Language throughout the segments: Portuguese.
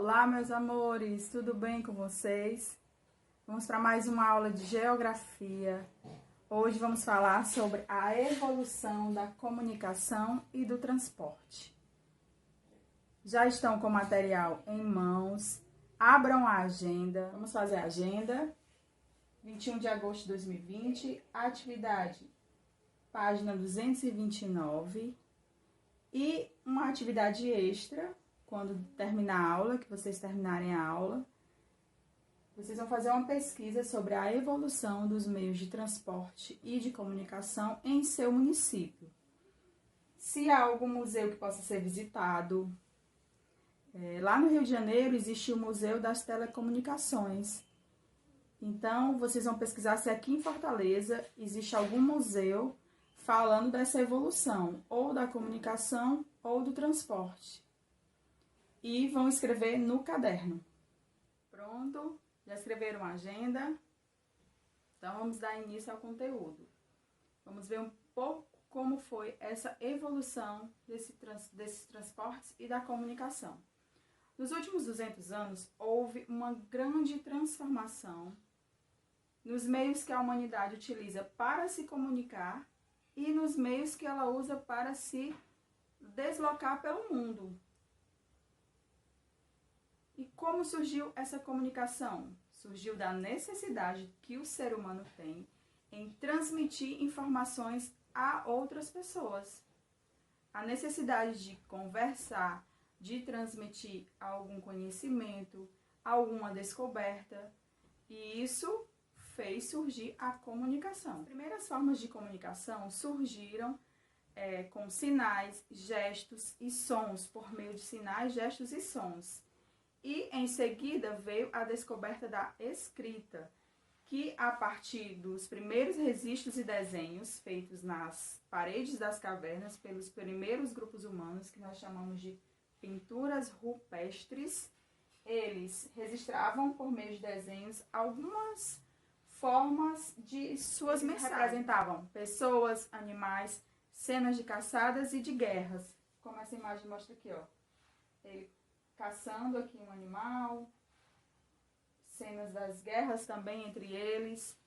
Olá, meus amores, tudo bem com vocês? Vamos para mais uma aula de geografia. Hoje vamos falar sobre a evolução da comunicação e do transporte. Já estão com o material em mãos, abram a agenda. Vamos fazer a agenda. 21 de agosto de 2020, atividade, página 229. E uma atividade extra, quando terminar a aula, que vocês terminarem a aula, vocês vão fazer uma pesquisa sobre a evolução dos meios de transporte e de comunicação em seu município. Se há algum museu que possa ser visitado, lá no Rio de Janeiro existe o Museu das Telecomunicações. Então, vocês vão pesquisar se aqui em Fortaleza existe algum museu falando dessa evolução, ou da comunicação ou do transporte. E vão escrever no caderno. Pronto? Já escreveram a agenda? Então, vamos dar início ao conteúdo. Vamos ver um pouco como foi essa evolução desses transportes e da comunicação. Nos últimos 200 anos, houve uma grande transformação nos meios que a humanidade utiliza para se comunicar e nos meios que ela usa para se deslocar pelo mundo. E como surgiu essa comunicação? Surgiu da necessidade que o ser humano tem em transmitir informações a outras pessoas. A necessidade de conversar, de transmitir algum conhecimento, alguma descoberta. E isso fez surgir a comunicação. As primeiras formas de comunicação surgiram com sinais, gestos e sons, por meio de sinais, gestos e sons. E em seguida veio a descoberta da escrita, que a partir dos primeiros registros e desenhos feitos nas paredes das cavernas pelos primeiros grupos humanos, que nós chamamos de pinturas rupestres, eles registravam por meio de desenhos algumas formas de suas mensagens. Representavam pessoas, animais, cenas de caçadas e de guerras. Como essa imagem mostra aqui, ó. Ele caçando aqui um animal, cenas das guerras também entre eles.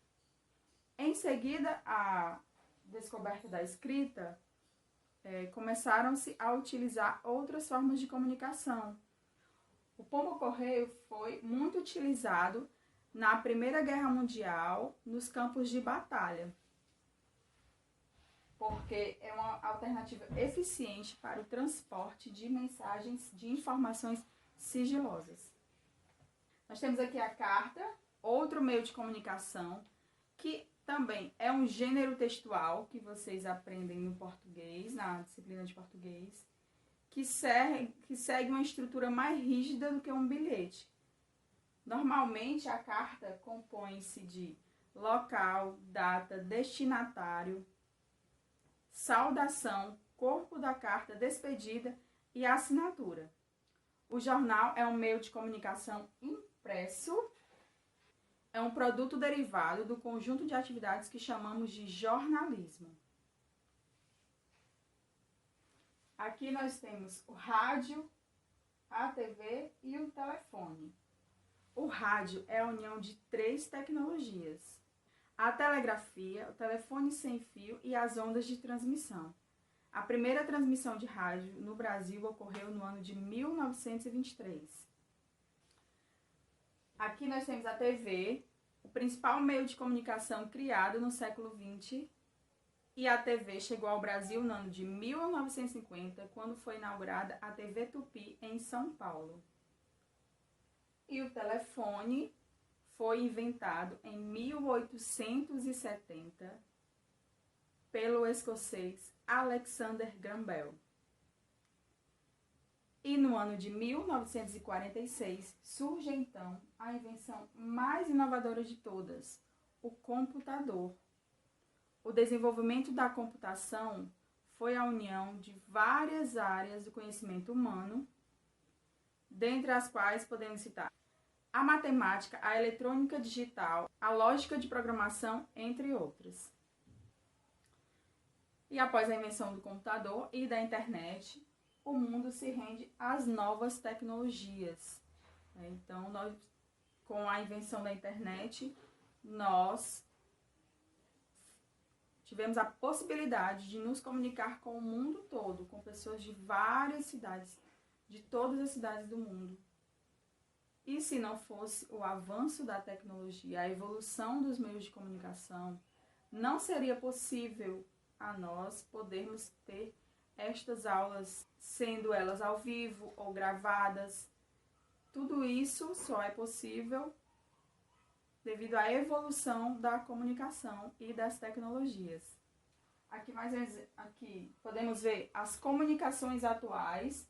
Em seguida, a descoberta da escrita, começaram-se a utilizar outras formas de comunicação. O pombo-correio foi muito utilizado na Primeira Guerra Mundial, nos campos de batalha, porque é uma alternativa eficiente para o transporte de mensagens, de informações sigilosas. Nós temos aqui a carta, outro meio de comunicação, que também é um gênero textual que vocês aprendem no português, na disciplina de português, que segue uma estrutura mais rígida do que um bilhete. Normalmente, a carta compõe-se de local, data, destinatário, saudação, corpo da carta, despedida e assinatura. O jornal é um meio de comunicação impresso, é um produto derivado do conjunto de atividades que chamamos de jornalismo. Aqui nós temos o rádio, a TV e o telefone. O rádio é a união de três tecnologias: a telegrafia, o telefone sem fio e as ondas de transmissão. A primeira transmissão de rádio no Brasil ocorreu no ano de 1923. Aqui nós temos a TV, o principal meio de comunicação criado no século XX, e a TV chegou ao Brasil no ano de 1950, quando foi inaugurada a TV Tupi em São Paulo. E o telefone foi inventado em 1870 pelo escocês Alexander Graham Bell. E no ano de 1946 surge então a invenção mais inovadora de todas, o computador. O desenvolvimento da computação foi a união de várias áreas do conhecimento humano, dentre as quais podemos citar a matemática, a eletrônica digital, a lógica de programação, entre outras. E após a invenção do computador e da internet, o mundo se rende às novas tecnologias. Então, com a invenção da internet, nós tivemos a possibilidade de nos comunicar com o mundo todo, com pessoas de várias cidades, de todas as cidades do mundo. E se não fosse o avanço da tecnologia, a evolução dos meios de comunicação, não seria possível a nós podermos ter estas aulas, sendo elas ao vivo ou gravadas. Tudo isso só é possível devido à evolução da comunicação e das tecnologias. Aqui podemos ver as comunicações atuais,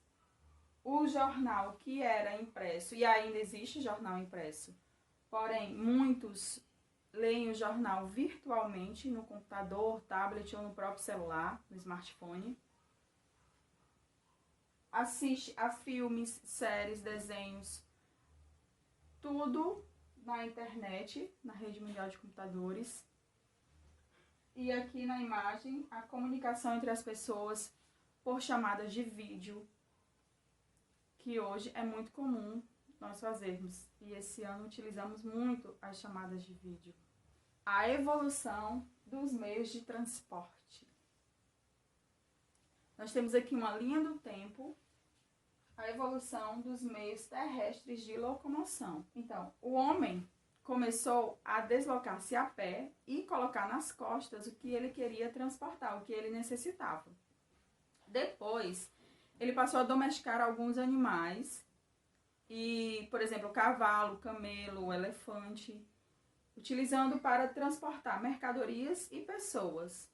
o jornal que era impresso, e ainda existe jornal impresso, porém muitos leem o jornal virtualmente no computador, tablet ou no próprio celular, no smartphone. Assiste a filmes, séries, desenhos, tudo na internet, na rede mundial de computadores. E aqui na imagem, a comunicação entre as pessoas por chamadas de vídeo, que hoje é muito comum nós fazermos. E esse ano utilizamos muito as chamadas de vídeo. A evolução dos meios de transporte. Nós temos aqui uma linha do tempo, a evolução dos meios terrestres de locomoção. Então, o homem começou a deslocar-se a pé e colocar nas costas o que ele queria transportar, o que ele necessitava. Depois, ele passou a domesticar alguns animais, e, por exemplo, o cavalo, o camelo, o elefante, utilizando para transportar mercadorias e pessoas.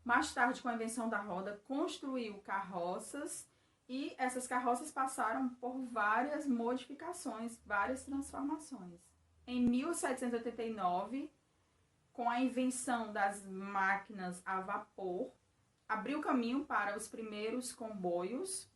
Mais tarde, com a invenção da roda, construiu carroças, e essas carroças passaram por várias modificações, várias transformações. Em 1789, com a invenção das máquinas a vapor, abriu caminho para os primeiros comboios,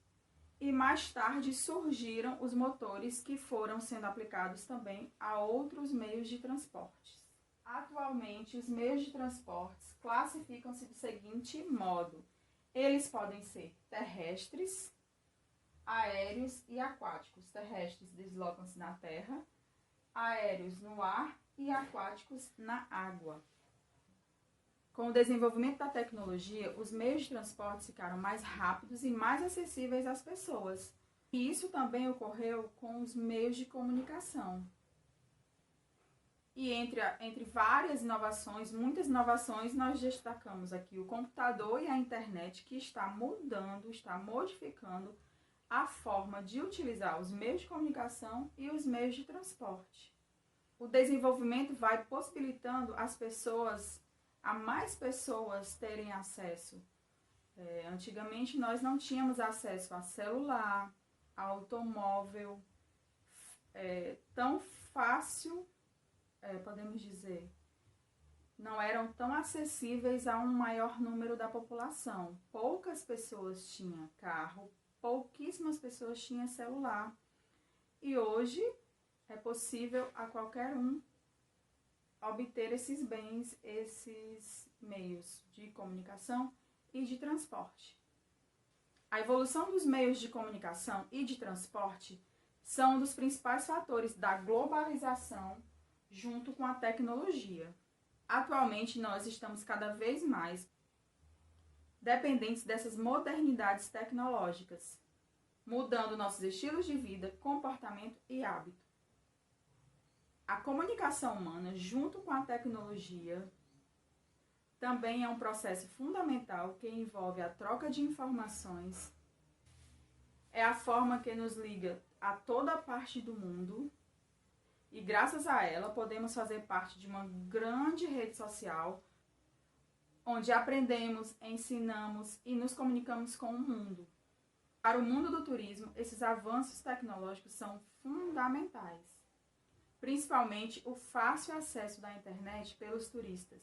e mais tarde surgiram os motores que foram sendo aplicados também a outros meios de transporte. Atualmente, os meios de transportes classificam-se do seguinte modo: eles podem ser terrestres, aéreos e aquáticos. Terrestres deslocam-se na terra, aéreos no ar e aquáticos na água. Com o desenvolvimento da tecnologia, os meios de transporte ficaram mais rápidos e mais acessíveis às pessoas. E isso também ocorreu com os meios de comunicação. E entre várias inovações, muitas inovações, nós destacamos aqui o computador e a internet, que está mudando, está modificando a forma de utilizar os meios de comunicação e os meios de transporte. O desenvolvimento vai possibilitando a mais pessoas terem acesso. Antigamente nós não tínhamos acesso a celular, a automóvel, tão fácil, podemos dizer, não eram tão acessíveis a um maior número da população. Poucas pessoas tinham carro, pouquíssimas pessoas tinham celular. E hoje é possível a qualquer um obter esses bens, esses meios de comunicação e de transporte. A evolução dos meios de comunicação e de transporte são um dos principais fatores da globalização junto com a tecnologia. Atualmente, nós estamos cada vez mais dependentes dessas modernidades tecnológicas, mudando nossos estilos de vida, comportamento e hábito. A comunicação humana, junto com a tecnologia, também é um processo fundamental que envolve a troca de informações. É a forma que nos liga a toda parte do mundo e, graças a ela, podemos fazer parte de uma grande rede social onde aprendemos, ensinamos e nos comunicamos com o mundo. Para o mundo do turismo, esses avanços tecnológicos são fundamentais, principalmente o fácil acesso da internet pelos turistas,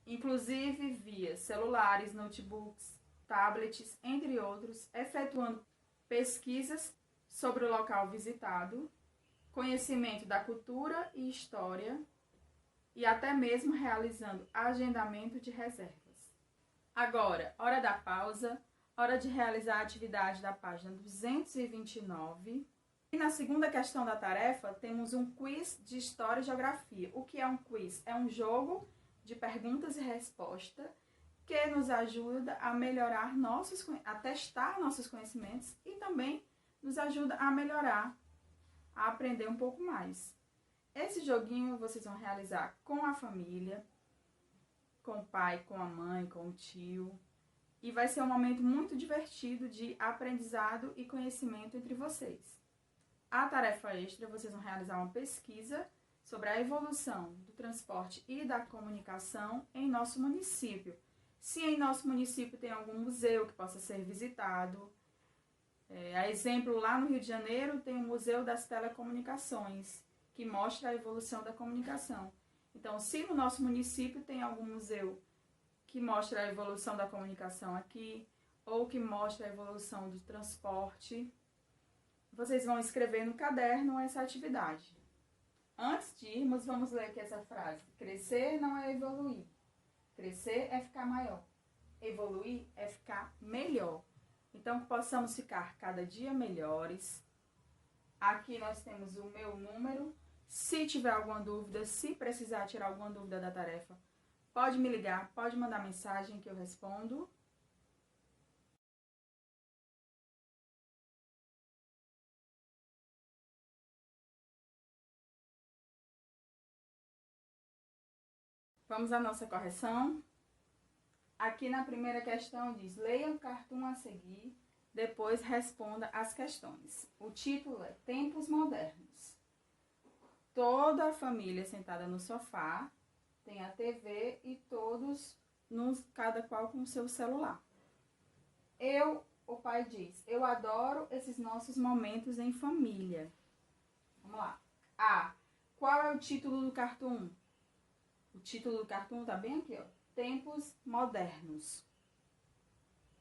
inclusive via celulares, notebooks, tablets, entre outros, efetuando pesquisas sobre o local visitado, conhecimento da cultura e história e até mesmo realizando agendamento de reservas. Agora, hora da pausa, hora de realizar a atividade da página 229. E na segunda questão da tarefa, temos um quiz de História e Geografia. O que é um quiz? É um jogo de perguntas e respostas que nos ajuda a melhorar a testar nossos conhecimentos e também nos ajuda a melhorar, a aprender um pouco mais. Esse joguinho vocês vão realizar com a família, com o pai, com a mãe, com o tio. E vai ser um momento muito divertido de aprendizado e conhecimento entre vocês. A tarefa extra, vocês vão realizar uma pesquisa sobre a evolução do transporte e da comunicação em nosso município. Se em nosso município tem algum museu que possa ser visitado. A exemplo, lá no Rio de Janeiro tem o Museu das Telecomunicações, que mostra a evolução da comunicação. Então, se no nosso município tem algum museu que mostra a evolução da comunicação aqui, ou que mostra a evolução do transporte, vocês vão escrever no caderno essa atividade. Antes de irmos, vamos ler aqui essa frase. Crescer não é evoluir. Crescer é ficar maior. Evoluir é ficar melhor. Então, que possamos ficar cada dia melhores. Aqui nós temos o meu número. Se tiver alguma dúvida, se precisar tirar alguma dúvida da tarefa, pode me ligar, pode mandar mensagem que eu respondo. Vamos à nossa correção. Aqui na primeira questão diz, leia o cartoon a seguir, depois responda as questões. O título é Tempos Modernos. Toda a família sentada no sofá, tem a TV e todos, cada qual com o seu celular. O pai diz, eu adoro esses nossos momentos em família. Vamos lá. A. Qual é o título do cartoon? O título do cartoon tá bem aqui, ó. Tempos Modernos.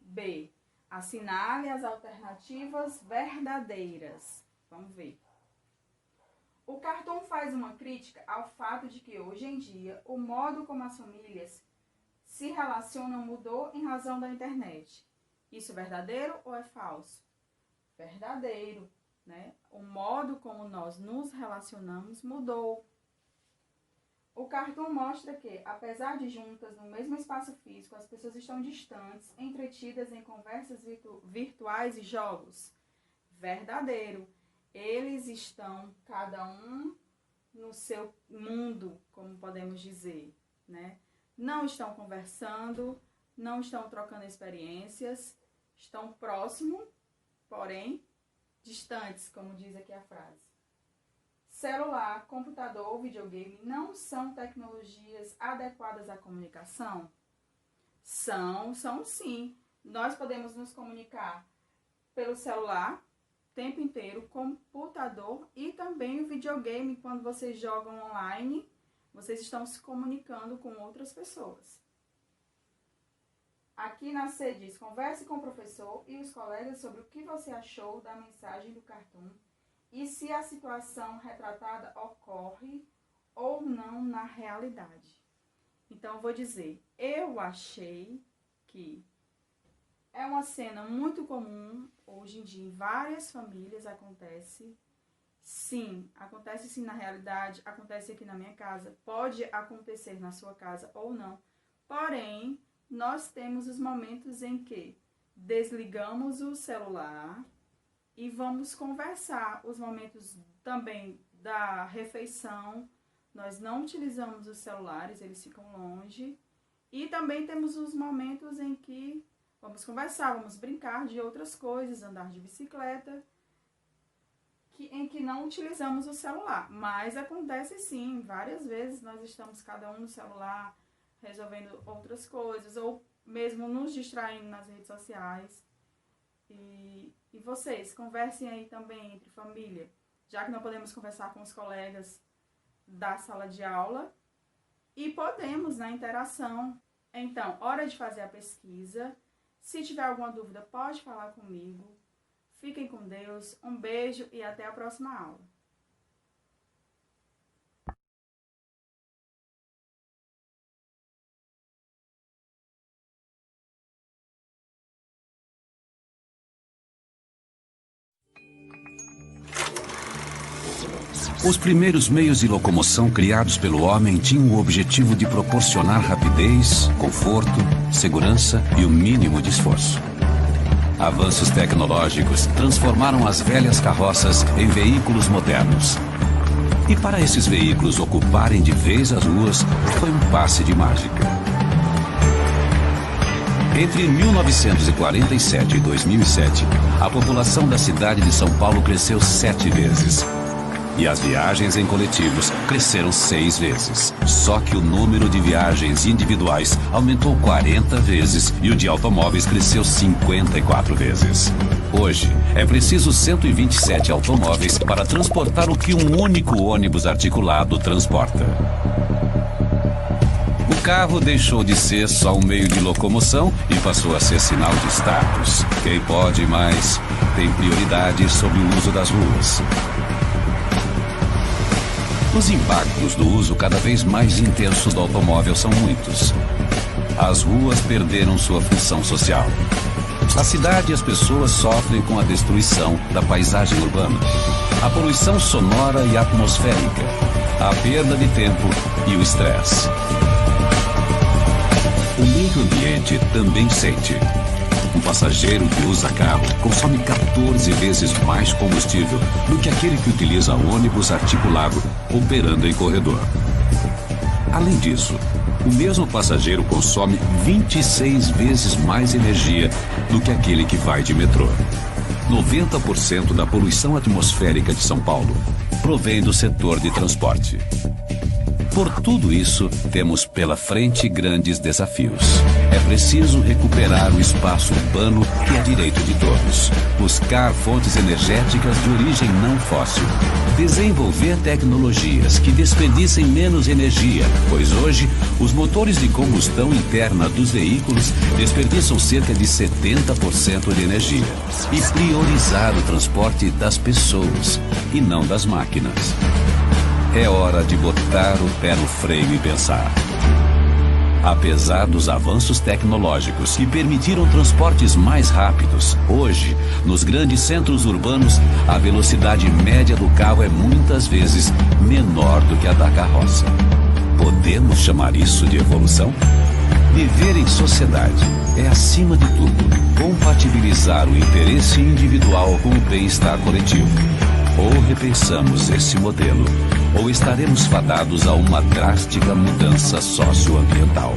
B. Assinale as alternativas verdadeiras. Vamos ver. O cartoon faz uma crítica ao fato de que hoje em dia o modo como as famílias se relacionam mudou em razão da internet. Isso é verdadeiro ou é falso? Verdadeiro, né? O modo como nós nos relacionamos mudou. O cartoon mostra que, apesar de juntas no mesmo espaço físico, as pessoas estão distantes, entretidas em conversas virtuais e jogos. Verdadeiro. Eles estão, cada um, no seu mundo, como podemos dizer, né? Não estão conversando, não estão trocando experiências, estão próximos, porém distantes, como diz aqui a frase. Celular, computador ou videogame não são tecnologias adequadas à comunicação? São sim. Nós podemos nos comunicar pelo celular o tempo inteiro, computador e também o videogame. Quando vocês jogam online, vocês estão se comunicando com outras pessoas. Aqui na C diz, converse com o professor e os colegas sobre o que você achou da mensagem do cartoon e se a situação retratada ocorre ou não na realidade. Então, eu vou dizer, eu achei que é uma cena muito comum, hoje em dia, em várias famílias acontece. Sim, acontece sim na realidade, acontece aqui na minha casa, pode acontecer na sua casa ou não. Porém, nós temos os momentos em que desligamos o celular e vamos conversar. Os momentos também da refeição, nós não utilizamos os celulares, eles ficam longe. E também temos os momentos em que vamos conversar, vamos brincar de outras coisas, andar de bicicleta, em que não utilizamos o celular. Mas acontece sim, várias vezes nós estamos cada um no celular, resolvendo outras coisas, ou mesmo nos distraindo nas redes sociais. E vocês, conversem aí também entre família, já que não podemos conversar com os colegas da sala de aula, e podemos na interação. Então, hora de fazer a pesquisa. Se tiver alguma dúvida, pode falar comigo. Fiquem com Deus, um beijo e até a próxima aula. Os primeiros meios de locomoção criados pelo homem tinham o objetivo de proporcionar rapidez, conforto, segurança e o mínimo de esforço. Avanços tecnológicos transformaram as velhas carroças em veículos modernos. E para esses veículos ocuparem de vez as ruas, foi um passe de mágica. Entre 1947 e 2007, a população da cidade de São Paulo cresceu 7 vezes. E as viagens em coletivos cresceram 6 vezes. Só que o número de viagens individuais aumentou 40 vezes e o de automóveis cresceu 54 vezes. Hoje, é preciso 127 automóveis para transportar o que um único ônibus articulado transporta. O carro deixou de ser só um meio de locomoção e passou a ser sinal de status. Quem pode mais tem prioridade sobre o uso das ruas. Os impactos do uso cada vez mais intenso do automóvel são muitos. As ruas perderam sua função social. A cidade e as pessoas sofrem com a destruição da paisagem urbana, a poluição sonora e atmosférica, a perda de tempo e o estresse. O meio ambiente também sente. Um passageiro que usa carro consome 14 vezes mais combustível do que aquele que utiliza ônibus articulado operando em corredor. Além disso, o mesmo passageiro consome 26 vezes mais energia do que aquele que vai de metrô. 90% da poluição atmosférica de São Paulo provém do setor de transporte. Por tudo isso, temos pela frente grandes desafios. É preciso recuperar o espaço urbano que é direito de todos. Buscar fontes energéticas de origem não fóssil. Desenvolver tecnologias que desperdicem menos energia, pois hoje os motores de combustão interna dos veículos desperdiçam cerca de 70% de energia. E priorizar o transporte das pessoas e não das máquinas. É hora de botar o pé no freio e pensar. Apesar dos avanços tecnológicos que permitiram transportes mais rápidos, hoje, nos grandes centros urbanos, a velocidade média do carro é muitas vezes menor do que a da carroça. Podemos chamar isso de evolução? Viver em sociedade é, acima de tudo, compatibilizar o interesse individual com o bem-estar coletivo. Ou repensamos esse modelo, ou estaremos fadados a uma drástica mudança socioambiental.